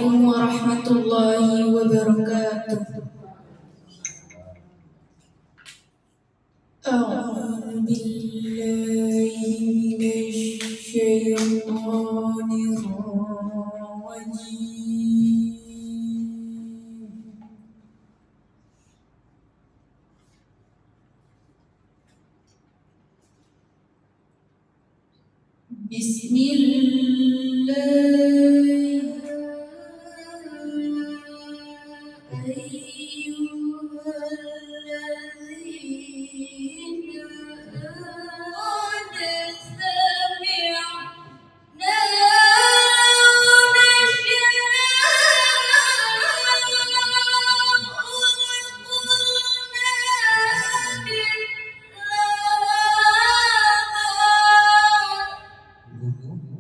Assalamualaikum warahmatullahi wabarakatuh. A'udzu billahi minasy syaithanir rajim.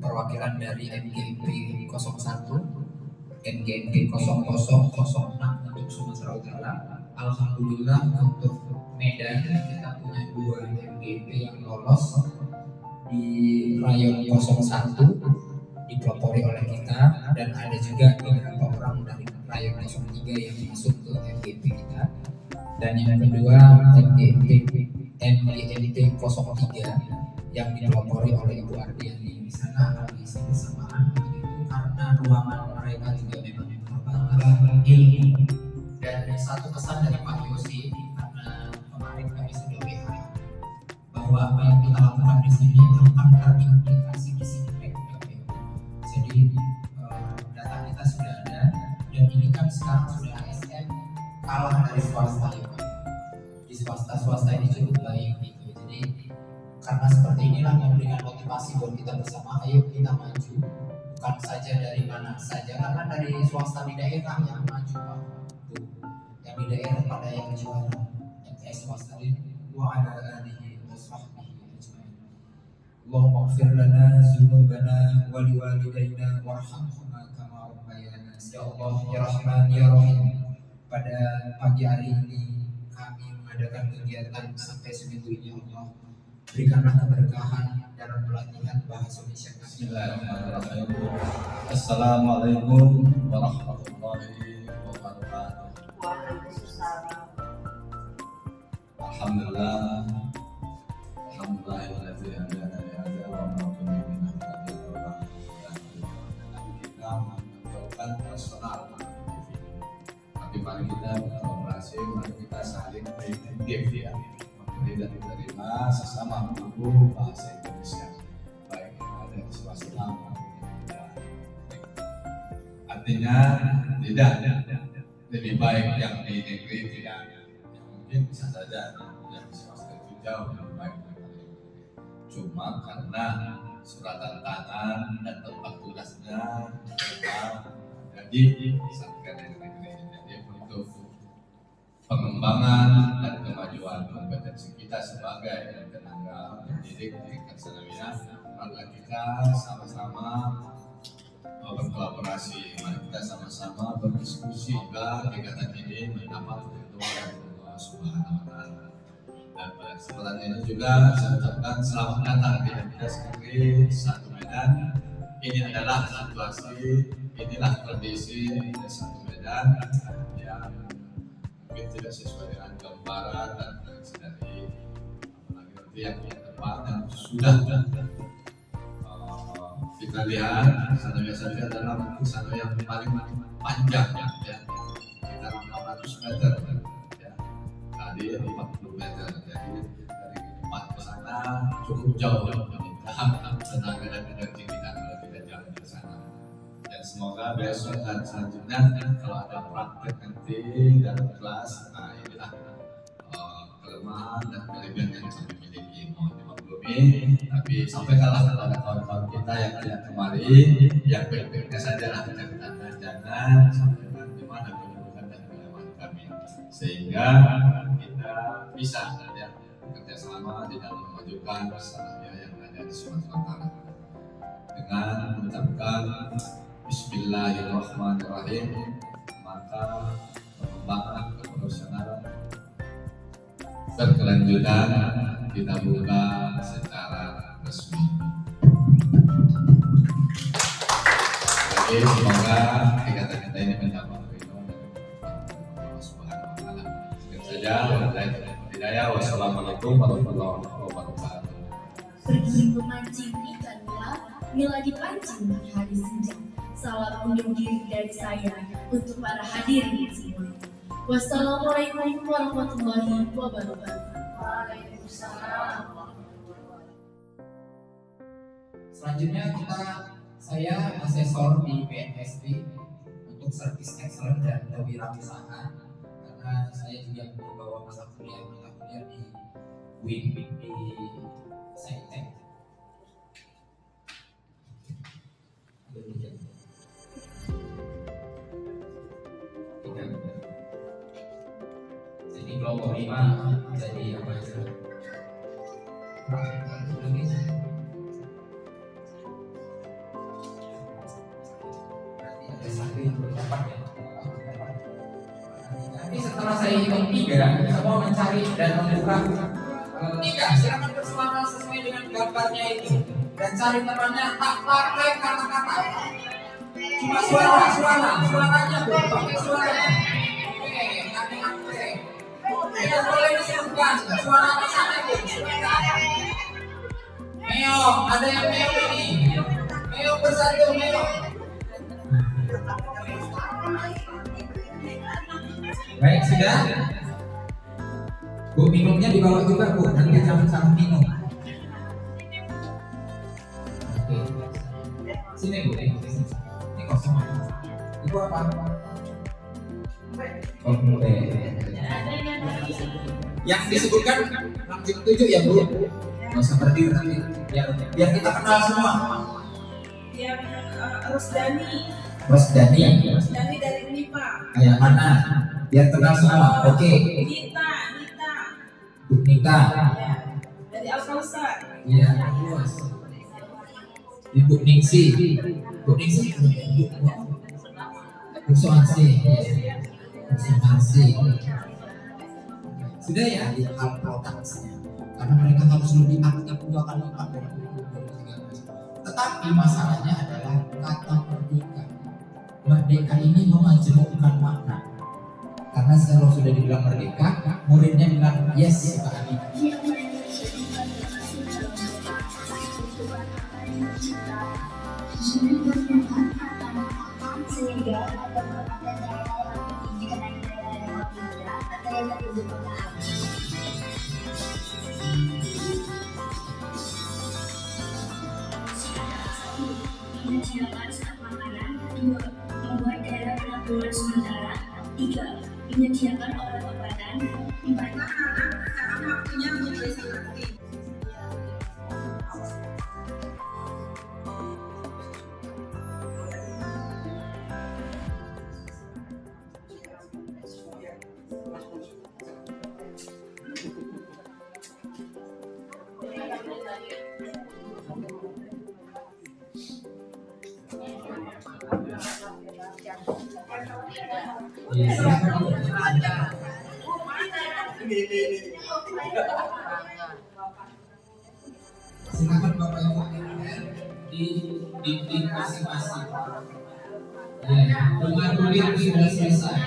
Perwakilan dari NGP 01, NGP 0006 untuk Sumatera Utara. Alhamdulillah untuk Medan kita punya 2 NGP yang lolos di rayon 01 dipelopori oleh kita, dan ada juga beberapa orang dari rayon 03 yang masuk ke NGP kita. Dan yang kedua NGP 03 yang dipelopori oleh Ibu Ardiani. Di sana akan diisi bersamaan begitu, karena ruangan mereka juga memang menambah ilmu. Dan satu pesan dari Pak Yosi, karena kemarin kami sudah WA bahwa apa yang kita lakukan di sini akan terimplikasi di sini. Jadi data kita sudah ada, dan ini kan sekarang sudah ASN kalah dari swasta ya Pak. Di swasta ini cukup baik gitu. Jadi karena seperti inilah memberikan motivasi buat kita bersama, ayo kita maju, bukan saja dari mana saja, karena dari swasta di daerah yang maju Pak. Tuh, yang di daerah pada yang juara, MTS swasta ini wa ala alihi wa sahbihi ajmain. Allahumma ighfir lana dzunubana wa liwalidayna warhamhuma kama rabbayana. Ya Allah ya Rahman ya Rahim, pada pagi hari ini kami mengadakan kegiatan sampai seminggu ini. Allah berikanlah keberkahan dalam pelatihan bahasa Indonesia. Bismillahirrahmanirrahim. Assalamualaikum warahmatullahi wabarakatuh. Alhamdulillah, alhamdulillahilladzi hadana li hadza wa ma kunna linahtadiya laula kita menentukan personal. Tapi mari kita berkolaborasi, mari kita saling berintegrasi ya. Tidak diterima sesama guru bahasa Indonesia, baik yang ada di swasta maupun tidak. Artinya tidak lebih baik yang di negeri tidak, mungkin bisa saja yang di swasta itu jauh lebih baik daripada ini. Cuma karena suratan tangan dan tempat tugasnya jadi disatukan dengan negeri. Jadi untuk pengembangan dan kemajuan kompetensi kita sebagai tenaga pendidik di tingkat sanawiyah, maka kita sama-sama berkolaborasi, mari kita sama-sama berdiskusi hingga kegiatan ini mendapat ridho dari Allah Subhanahu wa Ta'ala. Dan pada kesempatan ini juga saya ucapkan selamat datang di MTS Negeri 1 Medan. Ini adalah situasi, inilah kondisi MTS 1 Medan yang mungkin tidak sesuai dengan gambaran dan prediksi dari apalagi nanti yang depan yang sudah kita lihat sanawiyah saja adalah mungkin sanawiyah yang paling panjang ya, sekitar 400 meter ya, tadi 40 meter, jadi dari depan ke sana cukup jauh tenaga dan energi kita kalau kita jalan ke sana. Dan semoga besok dan selanjutnya kalau ada praktek nanti dalam kelas, nah inilah kelemahan dan kelebihan yang kami miliki. Mohon dimaklumi, tapi sampaikanlah kepada kawan-kawan kita yang tidak kemari, yang baik-baiknya saja lah kita katakan, jangan sampaikan di mana keburukan dan kelemahan kami, sehingga kita bisa ya kerjasama di dalam memajukan sanawiyah yang ada di Sumatera Utara dengan mengucapkan Bismillahirrahmanirrahim. Maka pengembangan keprofesionalan berkelanjutan kita buka secara resmi. Jadi semoga kegiatan Hidayah. Wassalamualaikum warahmatullahi wabarakatuh. Pergi memancing ikannya, bila dipancing di hari senja. Salam undur diri dari saya untuk para hadirin semua. Wassalamualaikum warahmatullahi wabarakatuh. Waalaikumsalam. Selanjutnya saya asesor di BNSP untuk Service Excellence dan Kewirausahaan, karena saya juga membawa mata kuliah di WIN di Saintek. Jadi kelompok 5 jadi apa aja? Nanti setelah saya hitung 3, semua mencari dan membuka 3. Silakan bersuara sesuai dengan gambarnya itu dan cari temannya, tak pakai kata-kata, cuma suaranya bukan pakai suaranya. Oke, tidak boleh disebutkan suara pasangan itu. Meong, ada yang meong ini. Meong bersatu, meong. Baik, sudah. Bu, minumnya dibawa juga, Bu. Nanti jangan salah minum. Oke. Sini, Bu. Ini kosong. Itu apa? Kompe. Yang disebutkan langsung 7 ya, Bu. Nggak usah berdiri nanti. Biar kita kenal semua. Yang Rosdani dari MIPA. Kayak mana? Biar kenal semua. Oke. Nita. Bu Nita. Ya. Dari Al-Kausar. Iya. Ibu Ningsi. Bu Suhansi. Sudah ya di hal produksinya. Karena mereka harus lebih aktif 2 kali lipat dari 13. Tetapi masalahnya adalah kata merdeka. Merdeka ini memajemukkan makna. Karena kalau sudah dibilang merdeka, muridnya bilang yes, Pak Adi. Sehingga ada merupakan daya yang tinggi dengan daya yang lebih atau yang lebih bermanfaat. Menyediakan stok makanan. 2. Membuat daerah penampungan sementara. 3. Menyediakan obat-obatan. 4. Anak-anak sekarang waktunya untuk desa bakti. Silakan Bapak Ibu di dinding masing-masing. Ya, rumah kulit sudah selesai.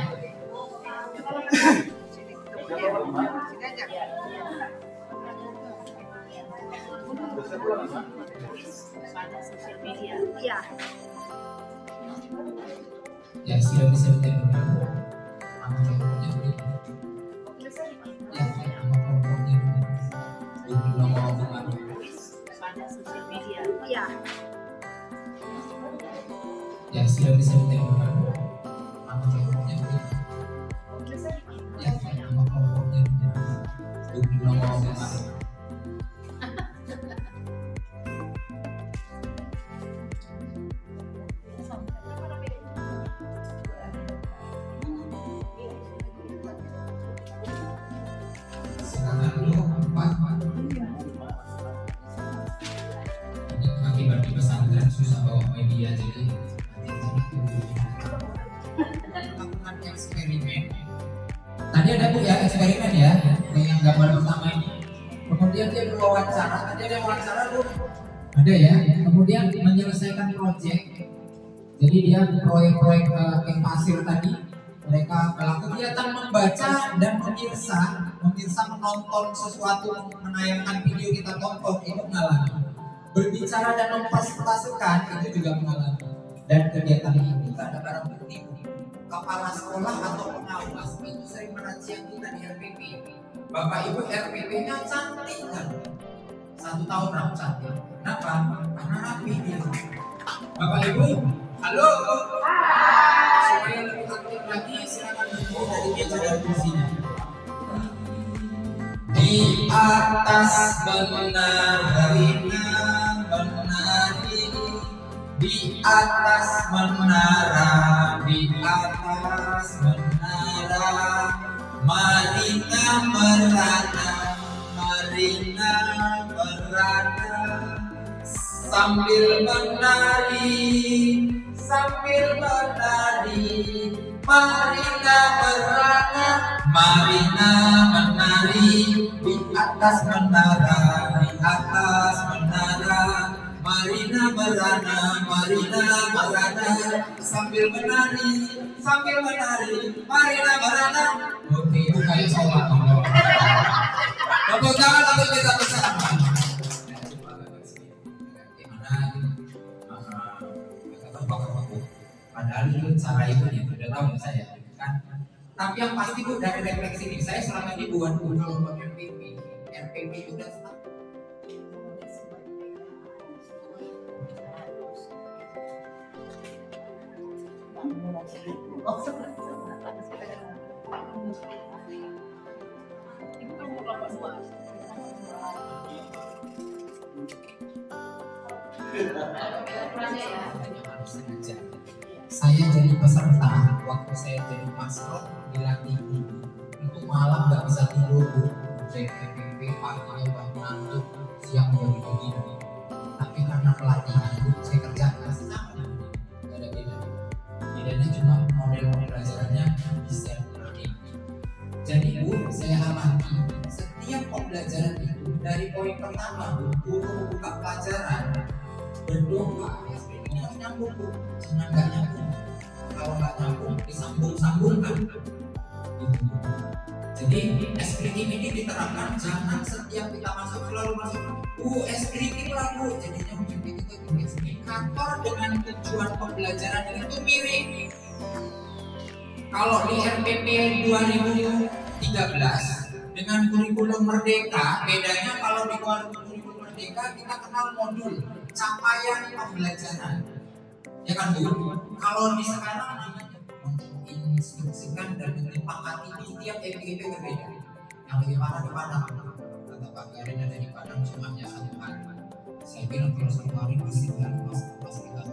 Ya, sudah bisa ditembak. Nama kelompoknya begitu. Ya, nama kelompoknya begitu. Nomor bukan. Ya, sudah bisa ditembak. Nama kelompoknya begitu. Ya, nama kelompoknya begitu. Nomor bukan. Akibat di pesantren susah bawa media, jadi lakukan eksperimen. Tadi ada Bu ya eksperimen ya, yang gambar pertama ini. Kemudian dia berwawancara, tadi ada wawancara Bu. Ada ya. Kemudian menyelesaikan proyek. Jadi dia proyek-proyek yang pasir tadi mereka pelaku kegiatan membaca dan memirsa menonton sesuatu, menayangkan video kita tonton itu mengalami. Berbicara dan mempresentasikan itu juga mengalami. Dan kegiatan ini tak ada barang bukti. Kepala sekolah atau pengawas itu sering meracian kita di RPP. Bapak Ibu RPP-nya cantik kan? 1 tahun rambut. Kenapa? Karena rapi dia. Bapak Ibu, halo. Supaya lebih aktif lagi, silakan berdiri dari meja dan kursinya. Di atas menari, menari. Di atas menara, di atas menara. Marina merana, Marina merana, sambil menari, sambil menari. Marina merana, Marina menari, di atas menara, di atas menara. Marina merana, Marina merana, sambil menari, sambil menari. Marina merana. Oke, itu kayak sholat. Tepuk tangan untuk kita bersama. Padahal itu cara ibu nih, udah tahu ya saya kan. Tapi yang pasti Bu dari refleksi ini, saya selama ini buat kalau buat RPP itu udah saya jadi peserta waktu saya jadi pastor dilatih ibu itu malam nggak bisa tidur Bu. Saya PPP paginya bangun siang baru begini. Tapi karena pelatihan Bu saya kerja keras sama nggak ada beda. Bedanya cuma model pelajarannya bisa learning. Jadi Bu saya amati setiap pembelajaran itu dari poin pertama Bu guru membuka pelajaran berdoa ya sebenarnya harus nyambung Bu. Jangan nggak nyambung. Kalau nggak nyambung disambung-sambungkan. Jadi espiritif ini diterapkan, jangan setiap kita masuk selalu masuk espiritif lah Bu. Jadinya mungkin kita indikator dengan tujuan pembelajaran itu mirip. Kalau di RPP 2013 dengan kurikulum Merdeka, bedanya kalau di kurikulum Merdeka kita kenal modul capaian pembelajaran. Ya kan Bu? Kalau di sekarang menginstruksikan dan menyepakati itu setiap EPP berbeda. Yang lebih parah di Padang, kata Pak Garin ada di Padang cuma hanya 1 hari. Saya bilang kalau 1 hari masih pas kita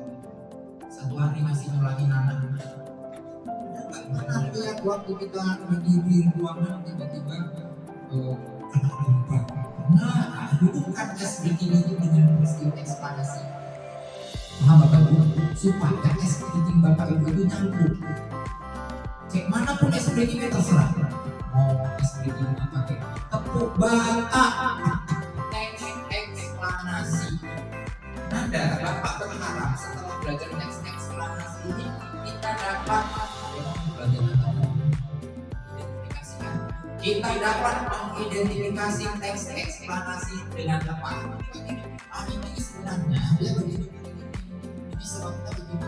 1 hari masih nyulangin anak. Mana lihat waktu kita berdiri di ruangan tiba-tiba kena gempa. Nah, hubungkan SBK itu dengan peristiwa eksplanasi. Paham Bapak Ibu? Supaya SBK Bapak Ibu itu nyambung. Cek manapun SBK terserah. Mau SBK pakai tepuk bata, teks eksplanasi. Nada Bapak berharap setelah belajar teks eksplanasi ini kita dapat mengidentifikasi teks eksplanasi dengan tepat. Ini sebenarnya ini sebabnya begini.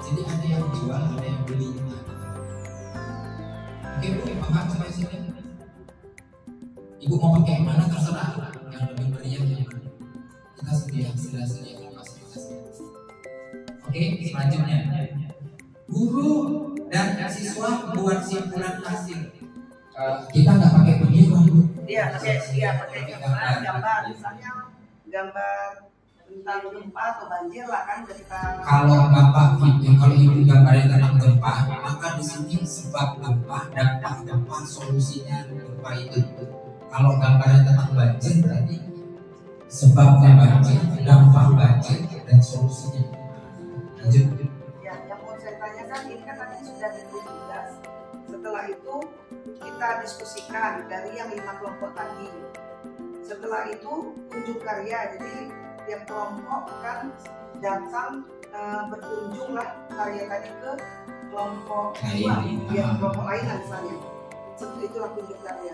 Jadi ada yang jual, ada yang beli. Oke Bu, paham sampai sini? Ibu mau pakai yang mana terserah, yang lebih meriah yang mana. Kita sedia fasilitasnya. Oke, selanjutnya guru dan siswa buat simpulan hasil. Kita nggak pakai video Bu. Iya, pakai gambar, misalnya gambar tentang gempa atau banjir lah kan kita. Kalau Bapak kalau Ibu gambarnya tentang gempa, maka di sini sebab gempa, dampak gempa, solusinya gempa itu. Kalau gambarnya tentang banjir berarti sebabnya banjir, dampak banjir dan solusinya. Lanjut. Ya, yang mau saya tanyakan ini kan tadi sudah ditulis tugas. Setelah itu kita diskusikan dari yang 5 kelompok tadi. Setelah itu tunjuk karya, jadi tiap kelompok kan datang berkunjung lah karya tadi ke kelompok Lain. ya kelompok lain lah misalnya. Seperti itulah kunjung karya.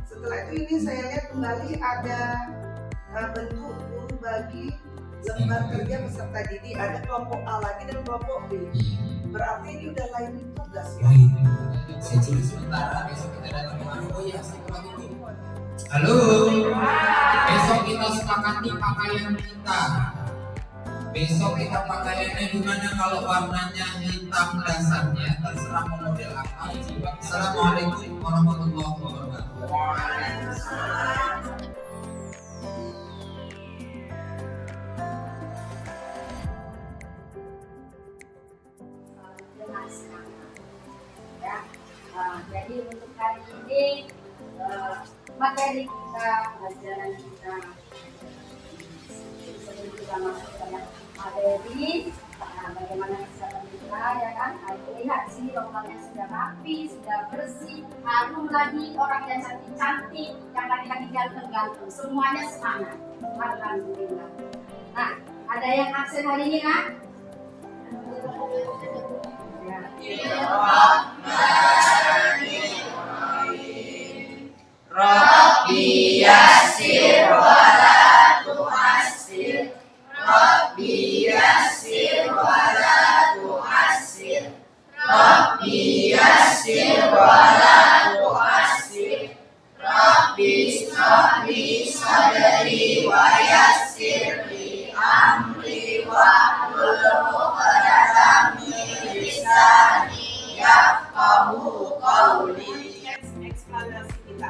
Setelah itu ini saya lihat kembali ada bentuk guru bagi lembar kerja peserta didik, ada kelompok A lagi dan kelompok B. Berarti ini udah lain tugas ya. Lain. Saya curi sementara, besok kita datang kemana? Oh iya, satu lagi nih. Halo. Besok kita sepakati pakaian kita. Besok kita pakaiannya gimana? Kalau warnanya hitam dasarnya, terserah mau model apa. Assalamualaikum warahmatullahi wabarakatuh. Ya, jadi untuk hari ini materi kita, pelajaran kita sebelum kita masuk ke materi, bagaimana kesehatan kita, ya kan? Lihat di sini lokalnya sudah rapi, sudah bersih, harum lagi, orang yang cantik-cantik, yang laki-laki ganteng-ganteng, semuanya semangat. Alhamdulillah. Nah, ada yang absen hari ini kan? Rabbi yassir wa la tu'assir, Rabbi yassir wa la tu'assir, Rabbi yassir wa la tu'assir, Rabbi ishrah li sadri wa yassir li amri wahlul 'uqdatam min lisani yafqahu qawli. Eksplanasi kita.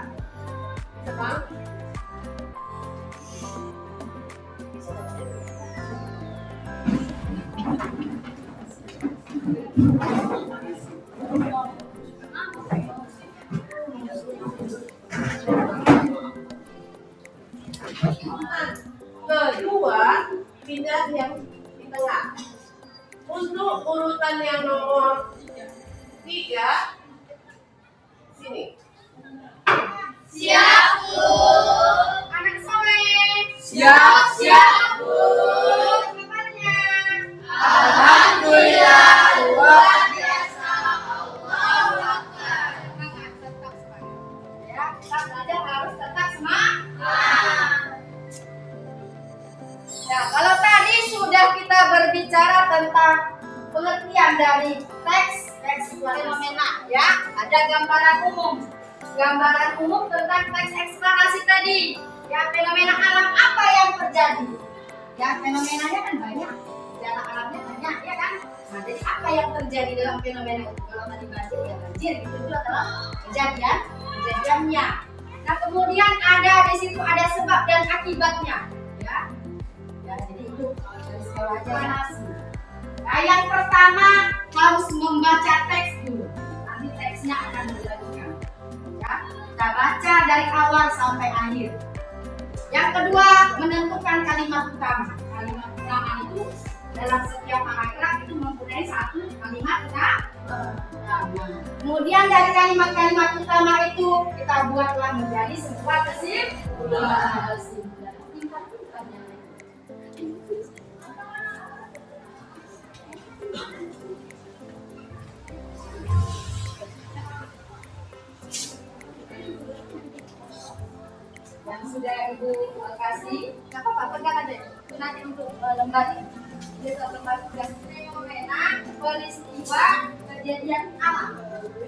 Kedua, pindah yang di tengah. Untuk urutan yang nomor 3, sini. Siap, Bu. Anak soleh. Siap, Bu. Kabarnya? Alhamdulillah, luar biasa. Allahu Akbar. Tetap semangat. Ya, kita belajar harus tetap semangat. Nah, kalau tadi sudah kita berbicara tentang pengertian dari teks fenomena, ya, ada gambaran umum tentang teks eksplanasi tadi. Ya, fenomena alam apa yang terjadi? Ya, fenomenanya kan banyak, gejala alamnya banyak, ya kan? Nah, jadi apa yang terjadi dalam fenomena itu? Kalau tadi banjir, ya banjir, itu adalah kejadiannya. Nah, kemudian ada di situ ada sebab dan akibatnya, ya. Ya, jadi itu dari sekolah aja. Nah, yang pertama harus membaca teks dulu. Nanti teksnya akan dibagikan. Ya, kita baca dari awal sampai akhir. Yang kedua, menentukan kalimat utama. Kalimat utama itu dalam setiap paragraf itu mempunyai satu kalimat utama. Kemudian dari kalimat-kalimat utama itu kita buatlah menjadi sebuah kesimpulan. Yang sudah Ibu kasih, nggak apa-apa, pegang aja. Itu nanti untuk lembar ini, lembar tugas fenomena peristiwa kejadian alam,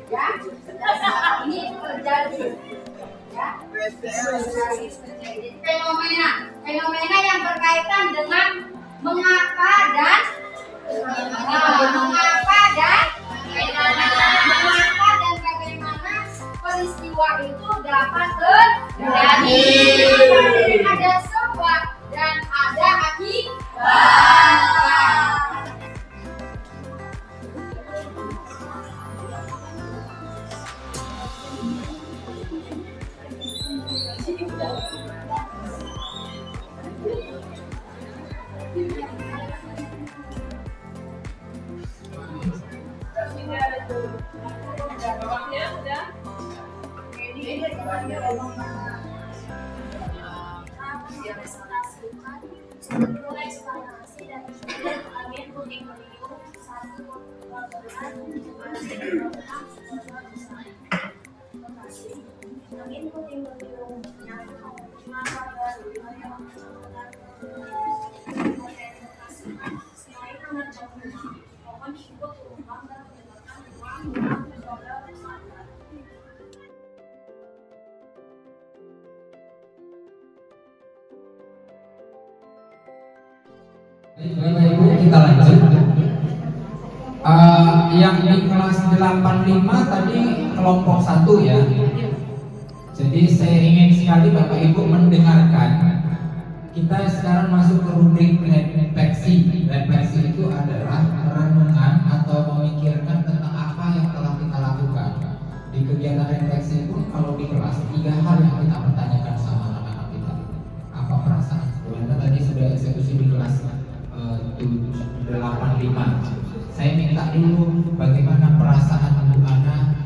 ya. Dan saat ini terjadi, ya. Terjadi fenomena yang berkaitan dengan mengapa dan bagaimana peristiwa itu dapat terjadi. Ada sebab dan ada akibat. Ini Bapak Ibu, kita lanjut. Yang di kelas 85 tadi kelompok 1 ya. Jadi saya ingin sekali Bapak Ibu mendengarkan. Kita sekarang masuk ke rubrik refleksi. Refleksi itu adalah renungan atau memikirkan tentang apa yang telah kita lakukan. Di kegiatan refleksi pun kalau di kelas 3 hal yang kita pertanyakan sama anak-anak kita. Apa perasaan? Sebenarnya tadi sudah eksekusi di kelas 85. Saya minta dulu bagaimana perasaan Ibu Ana,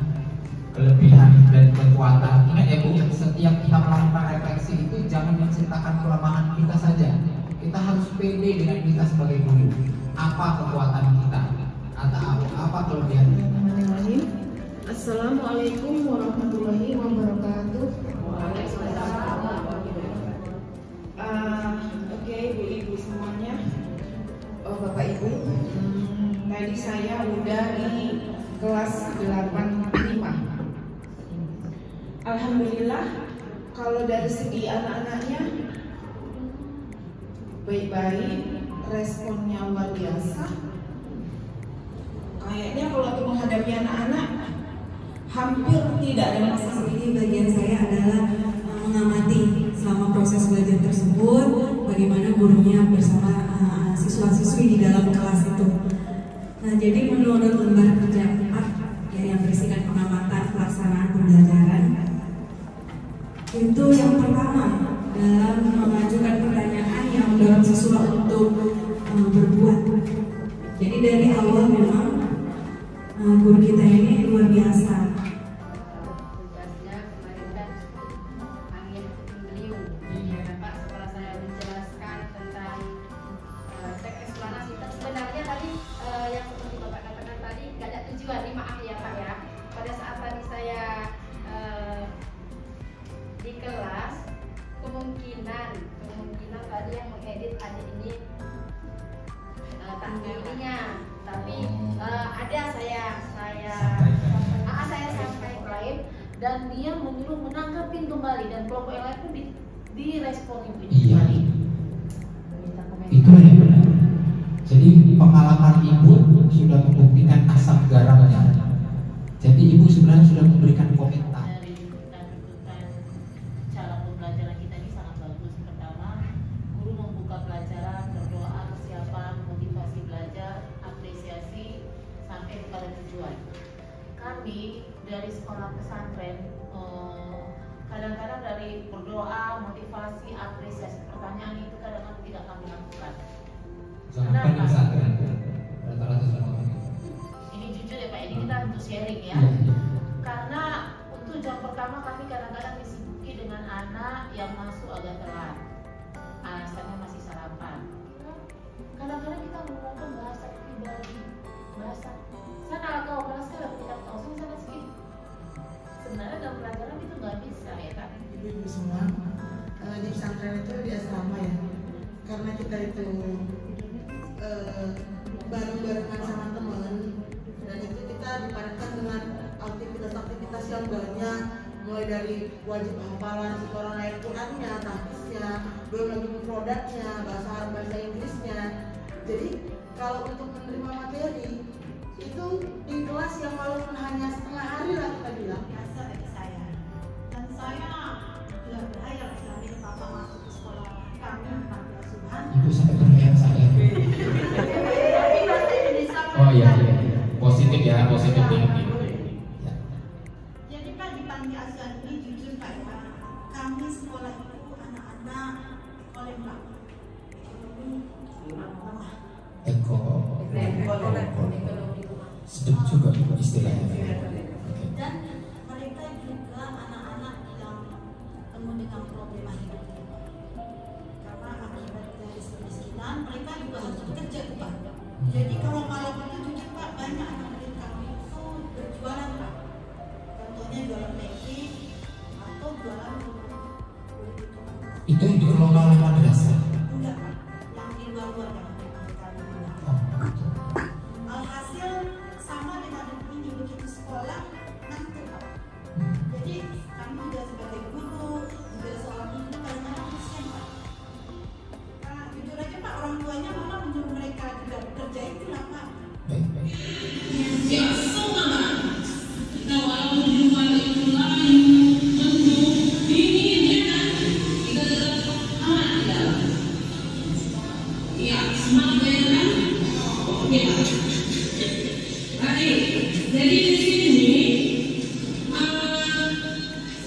kelebihan dan kekuatan. Ingat ya Bu, setiap kita melakukan refleksi itu jangan menceritakan kelemahan kita saja. Kita harus pede dengan kita sebagai guru. Apa kekuatan kita atau apa kelebihan kita. Assalamualaikum warahmatullahi wabarakatuh. Oke, ibu-ibu semuanya. Bapak Ibu, tadi saya udah di kelas 85. Alhamdulillah, kalau dari segi anak-anaknya baik-baik, responnya luar biasa. Kayaknya kalau untuk menghadapi anak-anak hampir tidak ada masalah. Ini bagian saya adalah mengamati selama proses belajar tersebut, bagaimana gurunya bersama siswa-siswi di dalam kelas itu. Nah, jadi menurut lembar kerja 4 ya, yang berisikan pengamatan pelaksanaan pembelajaran, itu yang pertama dalam mengajukan pertanyaan yang mendorong siswa untuk berbuat. Jadi dari awal memang guru kita ini luar biasa. kemungkinan tadi yang mengedit adik ini tak ininya, tapi ada saya sampaikan dan dia menyuruh menanggapin kembali dan kelompok yang lain pun diresponin kembali. Itulah yang benar. Jadi pengalaman ibu sudah membuktikan asam garamnya. Jadi ibu sebenarnya sudah memberikan komentar. Kami dari sekolah pesantren kadang-kadang dari berdoa, motivasi, apresiasi, pertanyaan itu kadang-kadang tidak kami lakukan. Jangan di pesantren, rata-rata semua. Ini jujur ya Pak, ini kita untuk sharing ya. Karena untuk jam pertama kami kadang-kadang disibuki dengan anak yang masuk agak telat, alasannya masih sarapan. Kadang-kadang kita menggunakan bahasa pribadi, bahasa sana kau bahasa kita tahu sana sedikit. Sebenarnya dalam pelajaran itu nggak bisa ya kan? Ibu semua di pesantren itu di asrama ya, karena kita itu bareng-barengan sama teman, dan itu kita dipadatkan dengan aktivitas yang banyak, mulai dari wajib hafalan setoran ayat Qurannya, tahfiznya, belum lagi mufradatnya, bahasa Arab, bahasa Inggrisnya. Jadi kalau untuk menerima materi itu di kelas yang walaupun hanya setengah hari lah kita bilang biasa bagi saya, dan saya sudah berhayal sampai Bapak masuk ke sekolah kami panti asuhan. Ibu sampai berhayal saya. Oh iya, positif ya, positif ya. Jadi Pak, di panti asuhan ini jujur Pak, kami sekolah itu anak-anak oleh Pak sedap juga istilahnya. Dan mereka juga anak-anak yang penuh dengan problema hidup. Karena akibat dari kemiskinan, mereka juga harus bekerja Pak. Jadi kalau malam itu jujur Pak, banyak anak murid kami itu Baik, jadi di sini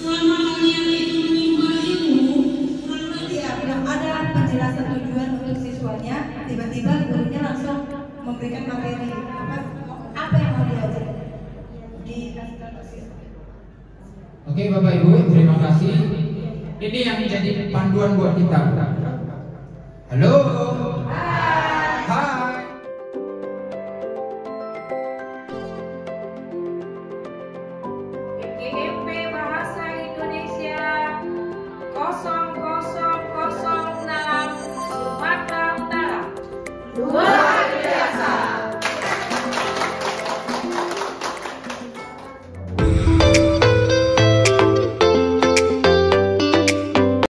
selama kalian itu menimba ilmu, belum ada penjelasan tujuan untuk siswanya, tiba-tiba gurunya langsung memberikan materi apa yang mau diajar dikasih tahu siswa. Oke Bapak Ibu, terima kasih. Ini yang jadi panduan buat kita. Halo.